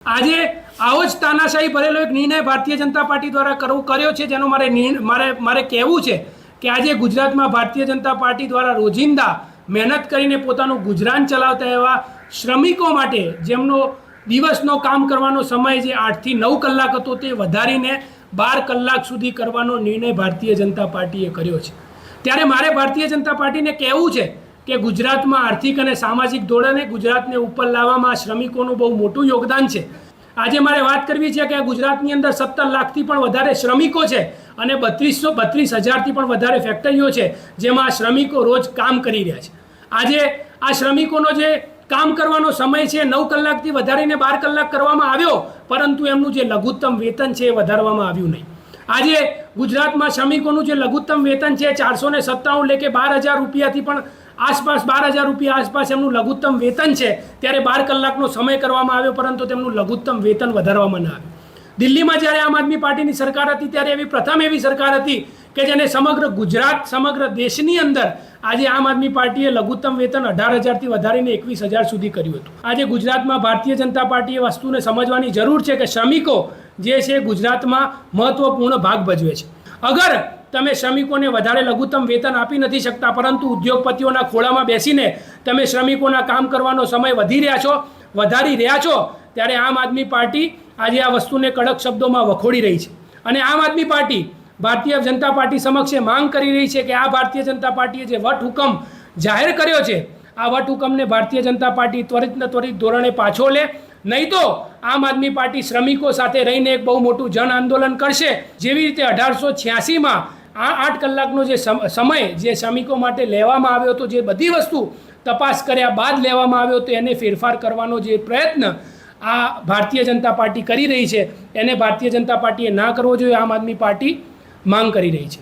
આજે આવો જ તાનાશાહી ભરેલો એક નિર્ણય ભારતીય જનતા પાર્ટી દ્વારા કર્યો છે, જેનો મારે કહેવું છે કે આજે ગુજરાતમાં ભારતીય જનતા પાર્ટી દ્વારા રોજિંદા મહેનત કરીને પોતાનું ગુજરાન ચલાવતા એવા શ્રમિકો માટે જેમનો દિવસનો કામ કરવાનો સમય જે 8 થી 9 કલાક હતો તે વધારીને 12 કલાક સુધી કરવાનો નિર્ણય ભારતીય જનતા પાર્ટીએ કર્યો છે। ત્યારે મારે ભારતીય જનતા પાર્ટીને કહેવું છે કે ગુજરાતમાં આર્થિક અને સામાજિક ધોરણે ગુજરાતને ઉપર લાવવામાં શ્રમિકોનું બહુ મોટું યોગદાન છે। આજે મારે વાત કરવી છે કે ગુજરાતની અંદર 17 લાખથી પણ વધારે શ્રમિકો છે અને 32,000થી પણ વધારે ફેક્ટરીઓ છે જેમાં શ્રમિકો રોજ કામ કરી રહ્યા છે। આજે આ શ્રમિકોનો જે કામ કરવાનો સમય છે 9 કલાકથી વધારીને 12 કલાક કરવામાં આવ્યો, પરંતુ એમનું જે લઘુત્તમ વેતન છે એ વધારવામાં આવ્યું નહીં। આજે ગુજરાતમાં શ્રમિકોનું જે લઘુત્તમ વેતન છે 497 એટલે કે 12,000 રૂપિયાથી પણ આસપાસ 12,000 રૂપિયા આસપાસ એમનું લઘુત્તમ વેતન છે, ત્યારે 12 કલાકનો સમય કરવામાં આવ્યો પરંતુ તેમનું લઘુત્તમ વેતન વધારવામાં ન આવ્યું। દિલ્હીમાં જ્યારે આમ આદમી પાર્ટીની સરકાર હતી ત્યારે પ્રથમ એવી સરકાર હતી કે જેને સમગ્ર ગુજરાત સમગ્ર દેશની અંદર આજે આમ આદમી પાર્ટીએ લઘુત્તમ વેતન 18,000થી વધારીને 21,000 સુધી કર્યું હતું। આજે ગુજરાતમાં ભારતીય જનતા પાર્ટીએ વસ્તુને સમજવાની જરૂર છે કે શ્રમિકો જે છે ગુજરાતમાં મહત્વપૂર્ણ ભાગ ભજવે છે। અગર તમે શ્રમિકોને વધારે લઘુત્તમ વેતન આપી નથી શકતા, પરંતુ ઉદ્યોગપતિઓના ખોળામાં બેસીને તમે શ્રમિકોના કામ કરવાનો સમય વધારી રહ્યા છો, ત્યારે આમ આદમી પાર્ટી આજે આ વસ્તુને કડક શબ્દોમાં વખોડી રહી છે અને આમ આદમી પાર્ટી ભારતીય જનતા પાર્ટી સમક્ષ માંગ કરી રહી છે કે આ ભારતીય જનતા પાર્ટીએ જે વટહુકમ જાહેર કર્યો છે, આ વટહુકમને ભારતીય જનતા પાર્ટી ત્વરિત ધોરણે પાછો લે, નહીં તો આમ આદમી પાર્ટી શ્રમિકો સાથે રહીને એક બહુ મોટું જન આંદોલન કરશે। જેવી રીતે 1886માં 8 કલાકનો જે સમય જે શ્રમિકો માટે લેવામાં આવ્યો હતો, જે બધી વસ્તુ તપાસ કર્યા બાદ લેવામાં આવ્યો હતો, એને ફેરફાર કરવાનો જે પ્રયત્ન આ ભારતીય જનતા પાર્ટી કરી રહી છે એને ભારતીય જનતા પાર્ટીએ ના કરવો જોઈએ, આમ આદમી પાર્ટી માંગ કરી રહી છે।